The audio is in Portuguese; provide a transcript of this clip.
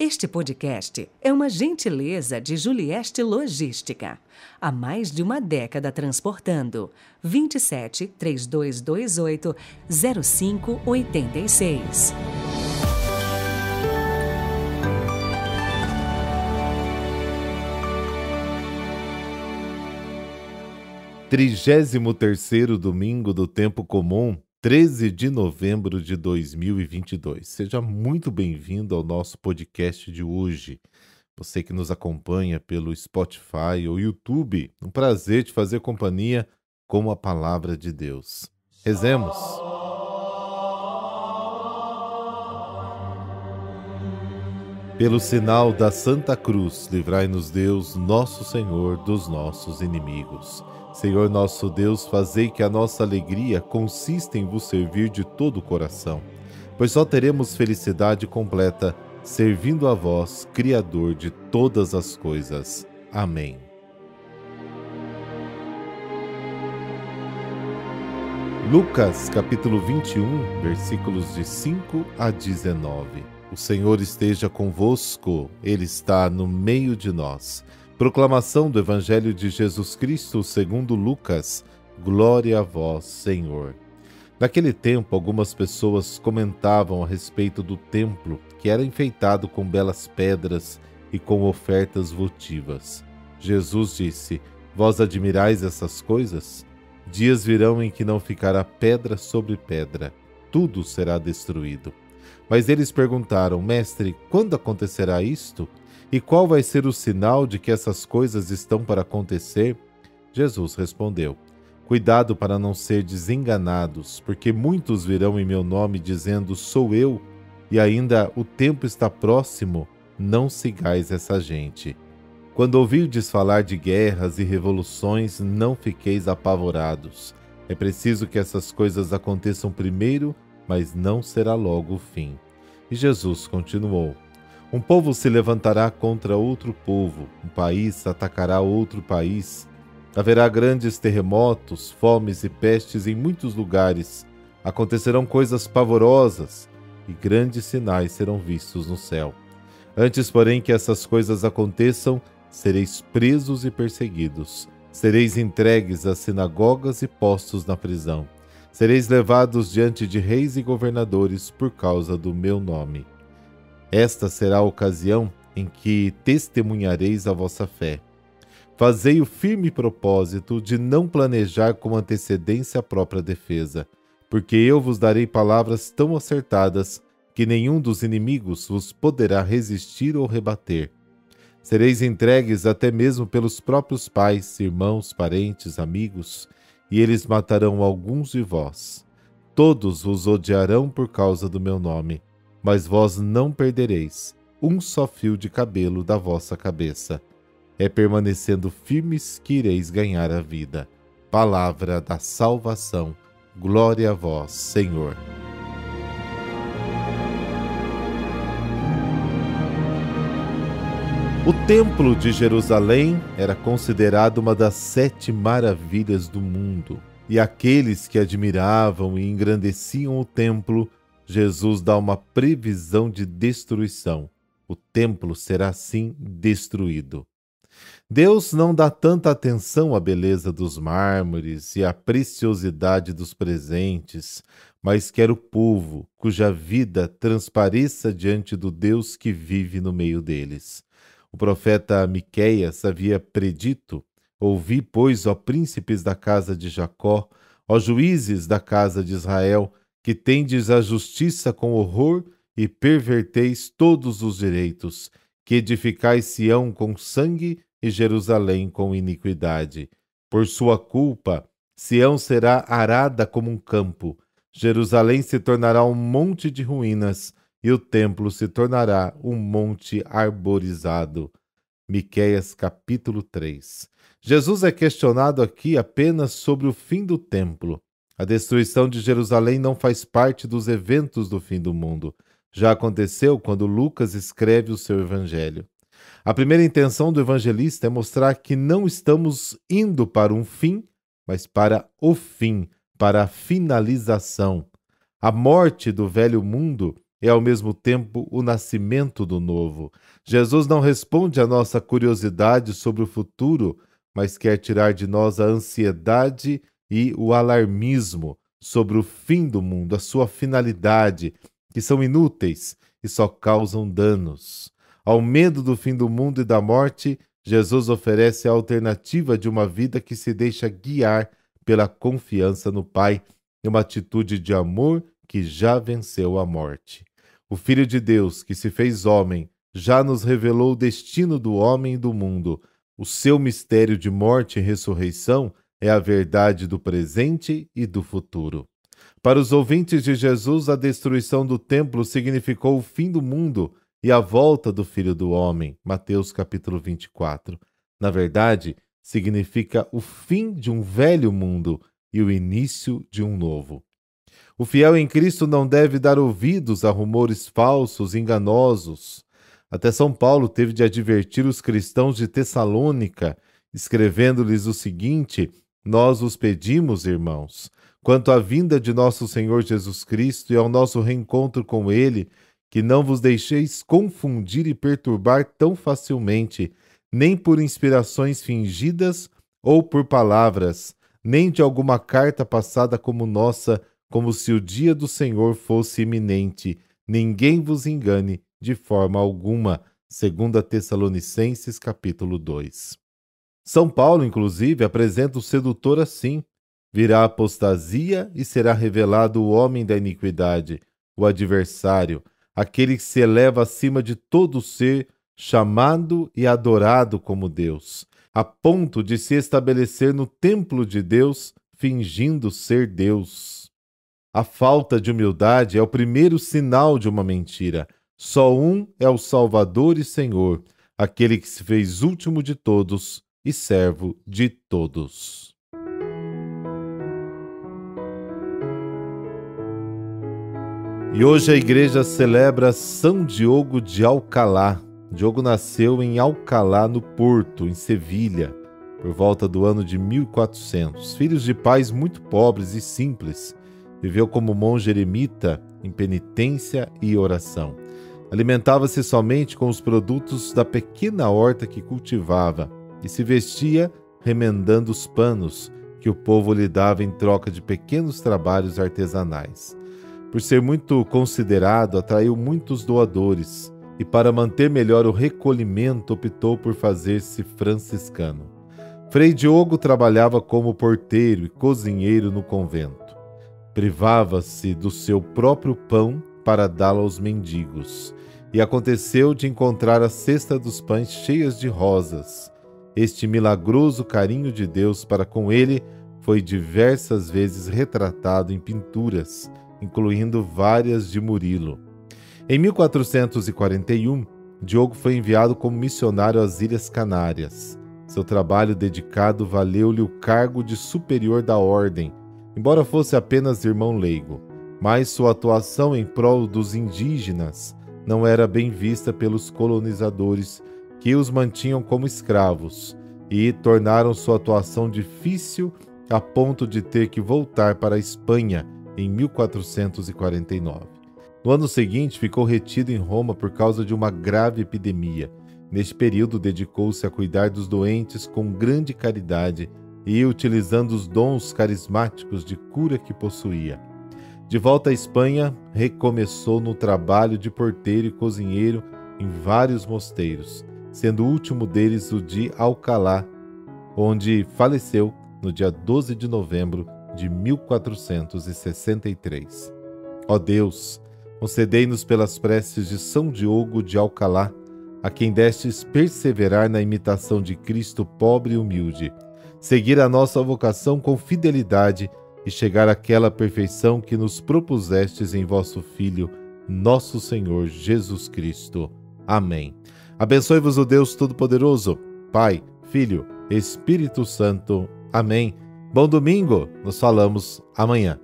Este podcast é uma gentileza de Julieste Logística. Há mais de uma década transportando. 27 3228 0586. Trigésimo terceiro domingo do tempo comum, 13 de novembro de 2022. Seja muito bem-vindo ao nosso podcast de hoje. Você que nos acompanha pelo Spotify ou YouTube, um prazer te fazer companhia com a palavra de Deus. Rezemos. Pelo sinal da Santa Cruz, livrai-nos Deus, nosso Senhor, dos nossos inimigos. Senhor nosso Deus, fazei que a nossa alegria consista em vos servir de todo o coração, pois só teremos felicidade completa servindo a vós, Criador de todas as coisas. Amém. Lucas, capítulo 21, versículos de 5 a 19. O Senhor esteja convosco, Ele está no meio de nós. Proclamação do Evangelho de Jesus Cristo segundo Lucas. Glória a vós, Senhor. Naquele tempo, algumas pessoas comentavam a respeito do templo, que era enfeitado com belas pedras e com ofertas votivas. Jesus disse: Vós admirais essas coisas? Dias virão em que não ficará pedra sobre pedra, tudo será destruído. Mas eles perguntaram: Mestre, quando acontecerá isto? E qual vai ser o sinal de que essas coisas estão para acontecer? Jesus respondeu: Cuidado para não serdes enganados, porque muitos virão em meu nome dizendo: Sou eu, e ainda o tempo está próximo, não sigais essa gente. Quando ouvirdes falar de guerras e revoluções, não fiqueis apavorados. É preciso que essas coisas aconteçam primeiro, mas não será logo o fim. E Jesus continuou: Um povo se levantará contra outro povo, um país atacará outro país. Haverá grandes terremotos, fomes e pestes em muitos lugares. Acontecerão coisas pavorosas e grandes sinais serão vistos no céu. Antes, porém, que essas coisas aconteçam, sereis presos e perseguidos. Sereis entregues às sinagogas e postos na prisão. Sereis levados diante de reis e governadores por causa do meu nome. Esta será a ocasião em que testemunhareis a vossa fé. Fazei o firme propósito de não planejar com antecedência a própria defesa, porque eu vos darei palavras tão acertadas que nenhum dos inimigos vos poderá resistir ou rebater. Sereis entregues até mesmo pelos próprios pais, irmãos, parentes, amigos, e eles matarão alguns de vós. Todos vos odiarão por causa do meu nome. Mas vós não perdereis um só fio de cabelo da vossa cabeça. É permanecendo firmes que ireis ganhar a vida. Palavra da salvação. Glória a vós, Senhor. O Templo de Jerusalém era considerado uma das 7 maravilhas do mundo. E aqueles que admiravam e engrandeciam o templo, Jesus dá uma previsão de destruição. O templo será assim destruído. Deus não dá tanta atenção à beleza dos mármores e à preciosidade dos presentes, mas quer o povo cuja vida transpareça diante do Deus que vive no meio deles. O profeta Miqueias havia predito: Ouvi, pois, ó príncipes da casa de Jacó, ó juízes da casa de Israel, que tendes a justiça com horror e perverteis todos os direitos, que edificais Sião com sangue e Jerusalém com iniquidade. Por sua culpa, Sião será arada como um campo, Jerusalém se tornará um monte de ruínas, e o templo se tornará um monte arborizado. Miqueias capítulo 3. Jesus é questionado aqui apenas sobre o fim do templo. A destruição de Jerusalém não faz parte dos eventos do fim do mundo. Já aconteceu quando Lucas escreve o seu evangelho. A primeira intenção do evangelista é mostrar que não estamos indo para um fim, mas para o fim, para a finalização. A morte do velho mundo é ao mesmo tempo o nascimento do novo. Jesus não responde à nossa curiosidade sobre o futuro, mas quer tirar de nós a ansiedade e o alarmismo sobre o fim do mundo, a sua finalidade, que são inúteis e só causam danos. Ao medo do fim do mundo e da morte, Jesus oferece a alternativa de uma vida que se deixa guiar pela confiança no Pai, uma atitude de amor que já venceu a morte. O Filho de Deus, que se fez homem, já nos revelou o destino do homem e do mundo. O seu mistério de morte e ressurreição é a verdade do presente e do futuro. Para os ouvintes de Jesus, a destruição do templo significou o fim do mundo e a volta do Filho do Homem. Mateus capítulo 24. Na verdade, significa o fim de um velho mundo e o início de um novo. O fiel em Cristo não deve dar ouvidos a rumores falsos, enganosos. Até São Paulo teve de advertir os cristãos de Tessalônica, escrevendo-lhes o seguinte: nós os pedimos, irmãos, quanto à vinda de nosso Senhor Jesus Cristo e ao nosso reencontro com Ele, que não vos deixeis confundir e perturbar tão facilmente, nem por inspirações fingidas ou por palavras, nem de alguma carta passada como nossa, como se o dia do Senhor fosse iminente. Ninguém vos engane de forma alguma. 2 Tessalonicenses, capítulo 2. São Paulo, inclusive, apresenta o sedutor assim: virá a apostasia e será revelado o homem da iniquidade, o adversário, aquele que se eleva acima de todo ser, chamado e adorado como Deus, a ponto de se estabelecer no templo de Deus, fingindo ser Deus. A falta de humildade é o primeiro sinal de uma mentira. Só um é o Salvador e Senhor, aquele que se fez último de todos e servo de todos. E hoje a igreja celebra São Diogo de Alcalá. Diogo nasceu em Alcalá, no Porto, em Sevilha, por volta do ano de 1400. Filho de pais muito pobres e simples, viveu como monge eremita em penitência e oração. Alimentava-se somente com os produtos da pequena horta que cultivava e se vestia remendando os panos que o povo lhe dava em troca de pequenos trabalhos artesanais. Por ser muito considerado, atraiu muitos doadores e, para manter melhor o recolhimento, optou por fazer-se franciscano. Frei Diogo trabalhava como porteiro e cozinheiro no convento. Privava-se do seu próprio pão para dá-lo aos mendigos, e aconteceu de encontrar a cesta dos pães cheias de rosas. Este milagroso carinho de Deus para com ele foi diversas vezes retratado em pinturas, incluindo várias de Murilo. Em 1441, Diogo foi enviado como missionário às Ilhas Canárias. Seu trabalho dedicado valeu-lhe o cargo de superior da ordem, embora fosse apenas irmão leigo, mas sua atuação em prol dos indígenas não era bem vista pelos colonizadores, que os mantinham como escravos, e tornaram sua atuação difícil a ponto de ter que voltar para a Espanha em 1449. No ano seguinte, ficou retido em Roma por causa de uma grave epidemia. Neste período, dedicou-se a cuidar dos doentes com grande caridade e utilizando os dons carismáticos de cura que possuía. De volta à Espanha, recomeçou no trabalho de porteiro e cozinheiro em vários mosteiros, sendo o último deles o de Alcalá, onde faleceu no dia 12 de novembro de 1463. Ó Deus, concedei-nos pelas preces de São Diogo de Alcalá, a quem destes perseverar na imitação de Cristo pobre e humilde, seguir a nossa vocação com fidelidade e chegar àquela perfeição que nos propusestes em vosso Filho, nosso Senhor Jesus Cristo. Amém. Abençoe-vos o Deus Todo-Poderoso, Pai, Filho, Espírito Santo. Amém. Bom domingo, nos falamos amanhã.